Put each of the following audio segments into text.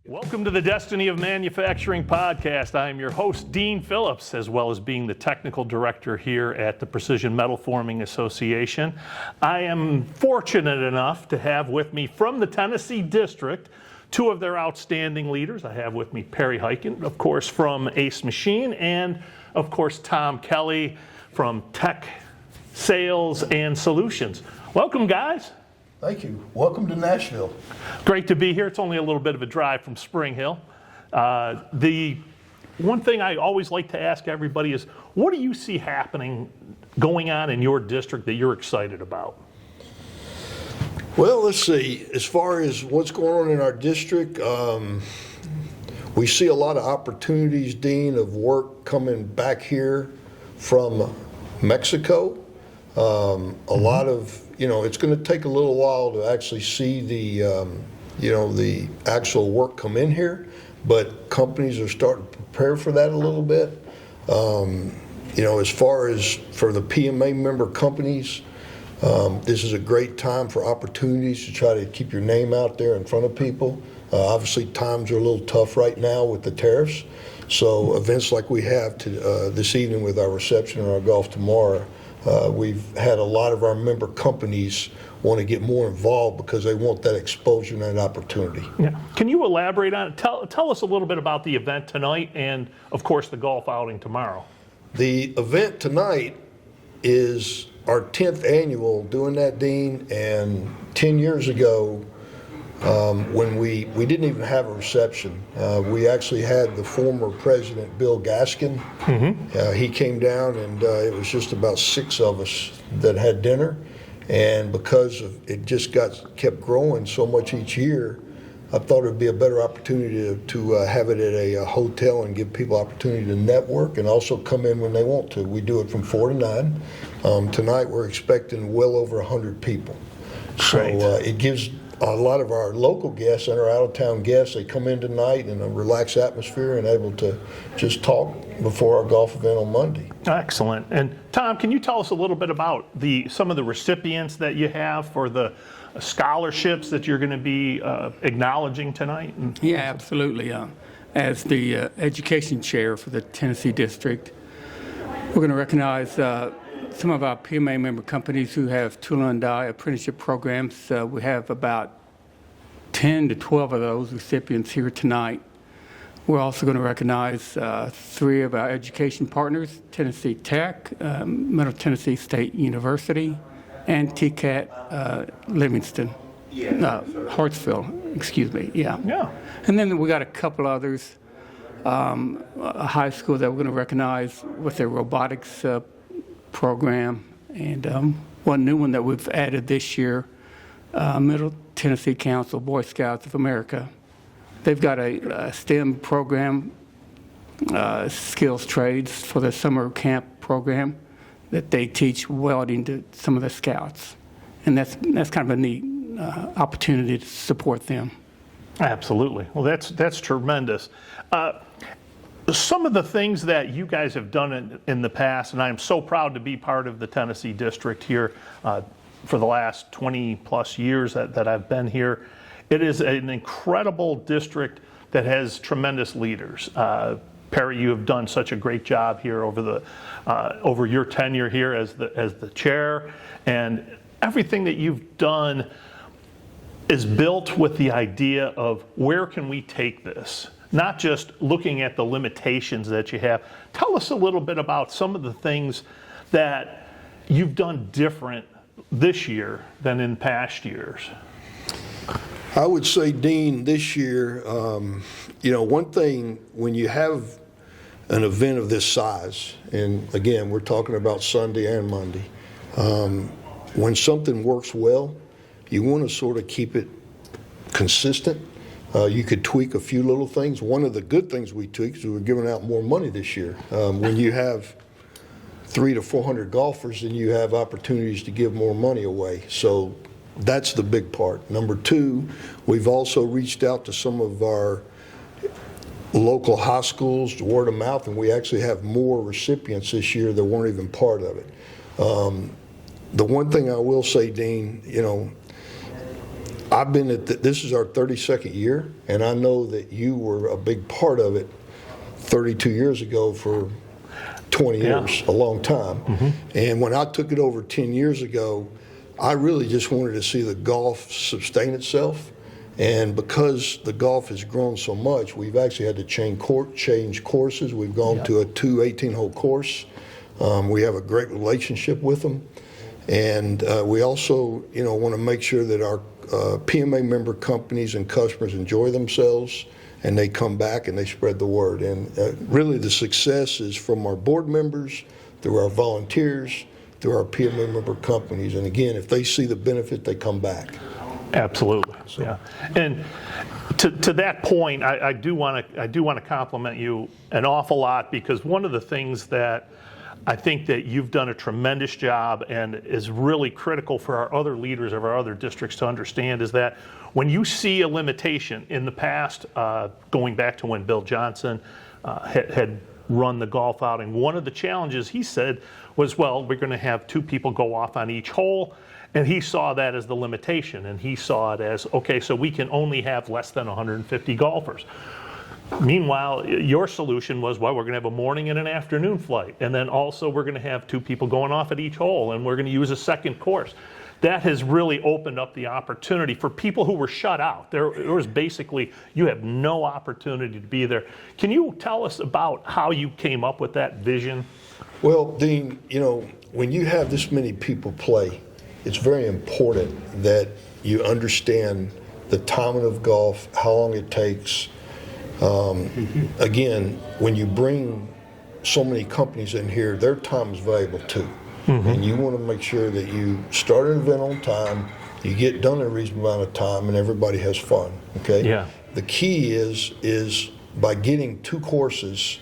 Welcome to the Destiny of Manufacturing podcast. I am your host, Dean Phillips, as well as being the technical director here at the Precision Metal Forming Association. I am fortunate enough to have with me from the Tennessee District two of their outstanding leaders. I have with me Perry Hytken, of course, from Ace Machine, and of course, Tom Kelly from Tech Sales and Solutions. Welcome, guys. Thank you. Welcome to Nashville. Great to be here. It's only a little bit of a drive from Spring Hill. The one thing I always like to ask everybody is, what do you see happening, going on in your district that you're excited about? Well, let's see. As far as what's going on in our district, we see a lot of opportunities, Dean, of work coming back here from Mexico. A lot of, it's going to take a little while to actually see the actual work come in here, but companies are starting to prepare for that a little bit. As far as for the PMA member companies, this is a great time for opportunities to try to keep your name out there in front of people. Obviously, times are a little tough right now with the tariffs, so events like we have this evening with our reception and our golf tomorrow, we've had a lot of our member companies want to get more involved because they want that exposure and that opportunity. Yeah. Can you elaborate on it? Tell us a little bit about the event tonight and, of course, the golf outing tomorrow. The event tonight is our 10th annual doing that, Dean, and 10 years ago, when we didn't even have a reception. We actually had the former president, Bill Gaskin. He came down, and it was just about 6 of us that had dinner. And because it just kept growing so much each year, I thought it would be a better opportunity to have it at a hotel and give people opportunity to network and also come in when they want to. We do it from 4 to 9. Tonight we're expecting well over 100 people. So it gives a lot of our local guests and our out-of-town guests, they come in tonight in a relaxed atmosphere and able to just talk before our golf event on Monday. Excellent. And Tom, can you tell us a little bit about some of the recipients that you have for the scholarships that you're going to be acknowledging tonight? Yeah, absolutely. As the education chair for the Tennessee District, we're going to recognize some of our PMA member companies who have tool and die apprenticeship programs. We have about 10 to 12 of those recipients here tonight. We're also going to recognize 3 of our education partners, Tennessee Tech, Middle Tennessee State University, and TCAT Livingston, Hartsville, excuse me, yeah. And then we got a couple others, a high school that we're going to recognize with their robotics program, and one new one that we've added this year, Middle Tennessee Council, Boy Scouts of America. They've got a STEM program, skills trades for the summer camp program that they teach welding to some of the scouts, and that's kind of a neat opportunity to support them. Absolutely. Well, that's tremendous. Some of the things that you guys have done in the past, and I am so proud to be part of the Tennessee District here for the last 20 plus years that I've been here. It is an incredible district that has tremendous leaders. Perry, you have done such a great job here over your tenure here as the chair, and everything that you've done is built with the idea of where can we take this? Not just looking at the limitations that you have. Tell us a little bit about some of the things that you've done different this year than in past years. I would say, Dean, this year, one thing when you have an event of this size, and again, we're talking about Sunday and Monday, when something works well, you want to sort of keep it consistent. You could tweak a few little things. One of the good things we tweaked is we're giving out more money this year. When you have 300 to 400 golfers, then you have opportunities to give more money away. So that's the big part. Number 2, we've also reached out to some of our local high schools, word of mouth, and we actually have more recipients this year that weren't even part of it. The one thing I will say, Dean, I've been this is our 32nd year, and I know that you were a big part of it 32 years ago for 20 years, a long time. And when I took it over 10 years ago, I really just wanted to see the golf sustain itself. And because the golf has grown so much, we've actually had to change courses. We've gone to a 18-hole course. We have a great relationship with them. And we also, want to make sure that our PMA member companies and customers enjoy themselves, and they come back and they spread the word. And really the success is from our board members, through our volunteers, through our PMA member companies. And again, if they see the benefit, they come back. Absolutely. Yeah. And to that point, I do want to compliment you an awful lot, because one of the things that I think that you've done a tremendous job and is really critical for our other leaders of our other districts to understand is that when you see a limitation in the past, going back to when Bill Johnson had run the golf outing, one of the challenges he said was, well, we're going to have 2 people go off on each hole. And he saw that as the limitation, and he saw it as, okay, so we can only have less than 150 golfers. Meanwhile, your solution was, well, we're going to have a morning and an afternoon flight, and then also we're going to have 2 people going off at each hole, and we're going to use a second course. That has really opened up the opportunity for people who were shut out. There was basically, you have no opportunity to be there. Can you tell us about how you came up with that vision? Well, Dean, when you have this many people play, it's very important that you understand the timing of golf, how long it takes. Again, when you bring so many companies in here, their time is valuable too. And you want to make sure that you start an event on time, you get done in a reasonable amount of time, and everybody has fun. Okay? Yeah. The key is by getting 2 courses,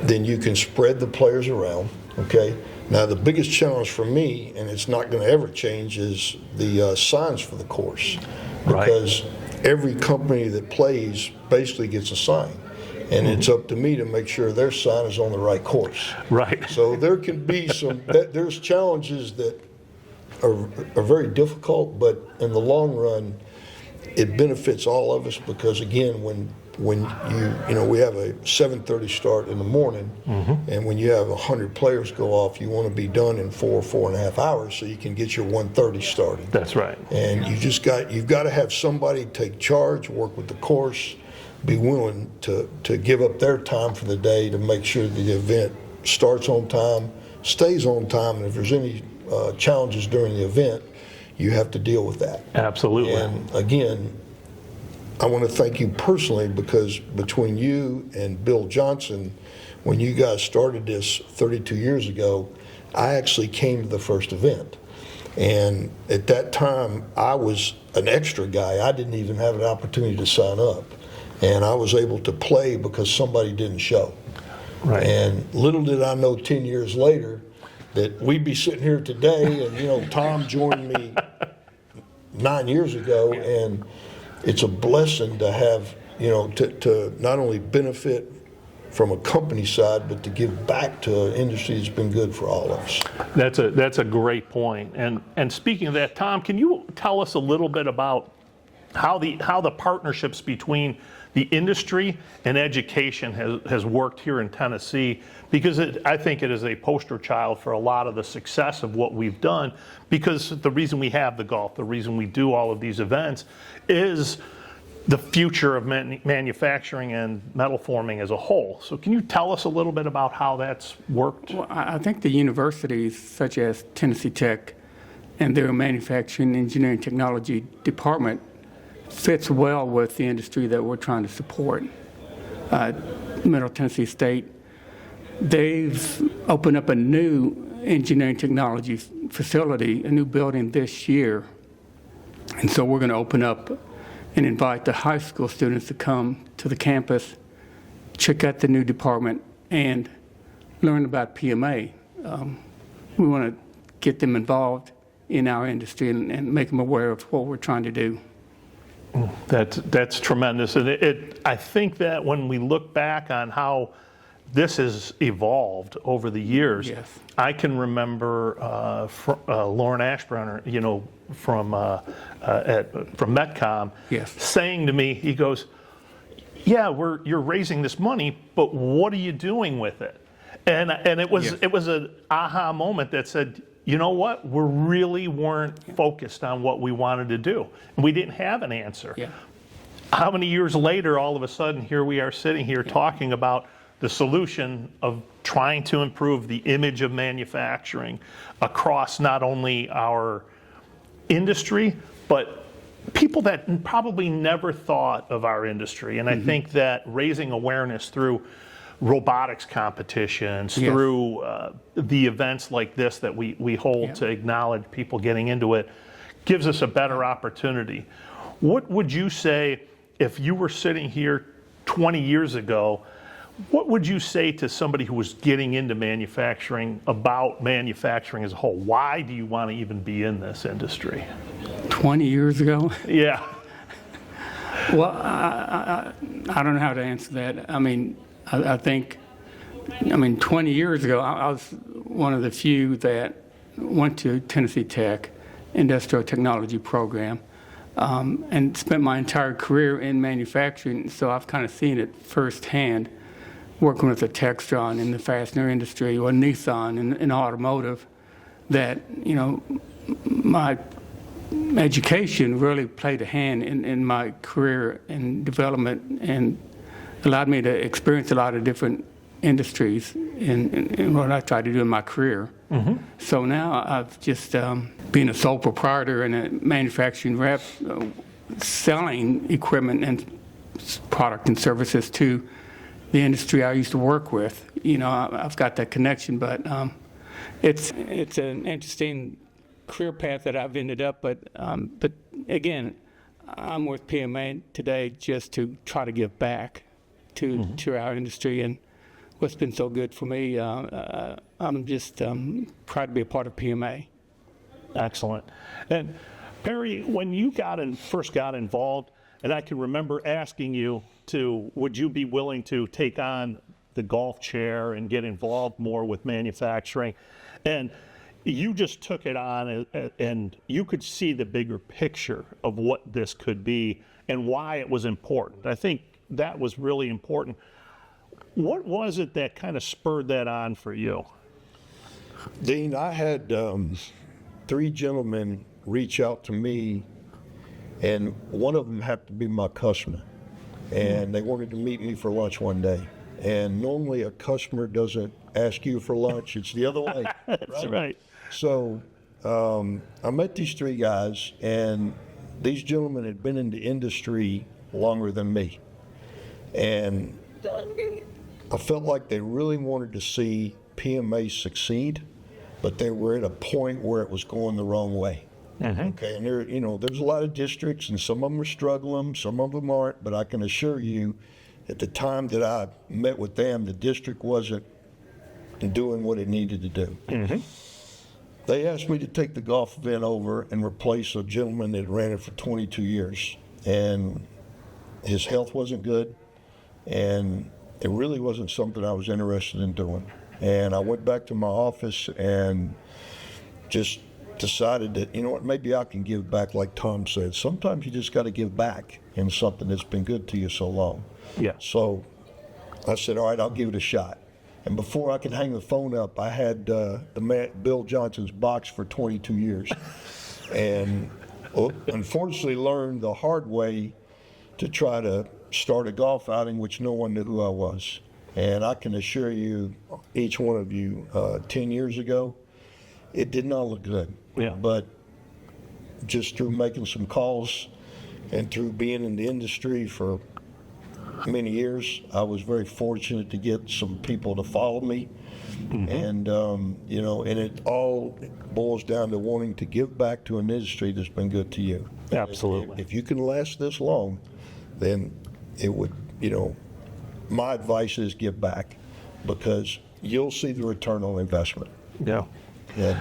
then you can spread the players around. Okay? Now, the biggest challenge for me, and it's not going to ever change, is the signs for the course. Because every company that plays basically gets a sign. And it's up to me to make sure their sign is on the right course. Right. So there can be there's challenges that are very difficult, but in the long run, it benefits all of us, because, again, when we have a 7:30 start in the morning, and when you have 100 players go off, you want to be done in 4.5 hours so you can get your 1:30 started. That's right. And you've got to have somebody take charge, work with the course, be willing to give up their time for the day to make sure that the event starts on time, stays on time, and if there's any challenges during the event, you have to deal with that. Absolutely. And again, I want to thank you personally, because between you and Bill Johnson, when you guys started this 32 years ago, I actually came to the first event. And at that time, I was an extra guy. I didn't even have an opportunity to sign up. And I was able to play because somebody didn't show. Right. And little did I know 10 years later that we'd be sitting here today, and Tom joined me 9 years ago, and it's a blessing to have, to not only benefit from a company side, but to give back to an industry that's been good for all of us. That's a great point. And speaking of that, Tom, can you tell us a little bit about how the partnerships between the industry and education has worked here in Tennessee? Because I think it is a poster child for a lot of the success of what we've done, because the reason we have the golf, the reason we do all of these events is the future of manufacturing and metal forming as a whole. So can you tell us a little bit about how that's worked? Well, I think the universities such as Tennessee Tech and their manufacturing engineering technology department fits well with the industry that we're trying to support. Middle Tennessee State, they've opened up a new engineering technology facility, a new building this year. And so we're going to open up and invite the high school students to come to the campus, check out the new department, and learn about PMA. We want to get them involved in our industry and make them aware of what we're trying to do. That's tremendous. And I think that when we look back on how this has evolved over the years. Yes. I can remember Lauren Ashbrunner, from Metcom, Yes. saying to me, he goes, "Yeah, you're raising this money, but what are you doing with it?" And it was Yes. it was an aha moment that said, you know what, we really weren't focused on what we wanted to do, and we didn't have an answer. Yeah. How many years later, all of a sudden, here we are sitting here talking about the solution of trying to improve the image of manufacturing across not only our industry, but people that probably never thought of our industry. And I think that raising awareness through robotics competitions, Yes. through the events like this that we hold to acknowledge people getting into it, gives us a better opportunity. What would you say if you were sitting here 20 years ago? What would you say to somebody who was getting into manufacturing about manufacturing as a whole? Why do you want to even be in this industry? 20 years ago? Yeah. Well, I don't know how to answer that. I mean, I think 20 years ago, I was one of the few that went to Tennessee Tech Industrial Technology program and spent my entire career in manufacturing. So I've kind of seen it firsthand, working with the Textron in the fastener industry or Nissan in automotive, that, my education really played a hand in my career and development and allowed me to experience a lot of different industries in what I tried to do in my career. So now I've just been a sole proprietor and a manufacturing rep, selling equipment and product and services to the industry I used to work with. I've got that connection, but it's an interesting career path that I've ended up. But again, I'm with PMA today just to try to give back to our industry, and what's been so good for me. I'm just proud to be a part of PMA. Excellent. And Perry, when you first got involved, and I can remember asking you would you be willing to take on the golf chair and get involved more with manufacturing? And you just took it on, and you could see the bigger picture of what this could be and why it was important. I think that was really important. What was it that kind of spurred that on for you? Dean, I had 3 gentlemen reach out to me, and one of them happened to be my customer, and they wanted to meet me for lunch one day. And normally a customer doesn't ask you for lunch, it's the other way. That's right. So I met these 3 guys, and these gentlemen had been in the industry longer than me. And I felt like they really wanted to see PMA succeed, but they were at a point where it was going the wrong way. Okay, and there's a lot of districts, and some of them are struggling, some of them aren't, but I can assure you, at the time that I met with them, the district wasn't doing what it needed to do. They asked me to take the golf event over and replace a gentleman that ran it for 22 years, and his health wasn't good, and it really wasn't something I was interested in doing. And I went back to my office and just decided that, maybe I can give back, like Tom said. Sometimes you just got to give back in something that's been good to you so long. Yeah. So I said, all right, I'll give it a shot. And before I could hang the phone up, I had Bill Johnson's box for 22 years. And unfortunately learned the hard way to try to start a golf outing, which no one knew who I was. And I can assure you, each one of you, 10 years ago, it did not look good. Yeah. But just through making some calls and through being in the industry for many years, I was very fortunate to get some people to follow me. And, and it all boils down to wanting to give back to an industry that's been good to you. Absolutely. If you can last this long, then it would, my advice is give back, because you'll see the return on investment. Yeah. Yeah.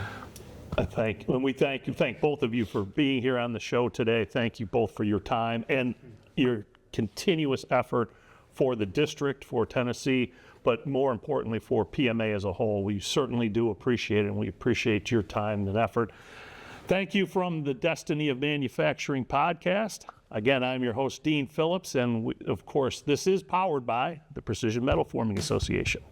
We thank both of you for being here on the show today. Thank you both for your time and your continuous effort for the district, for Tennessee, but more importantly for PMA as a whole. We certainly do appreciate it, and we appreciate your time and effort. Thank you from the Destiny of Manufacturing podcast. Again, I'm your host, Dean Phillips, and of course, this is powered by the Precision Metal Forming Association.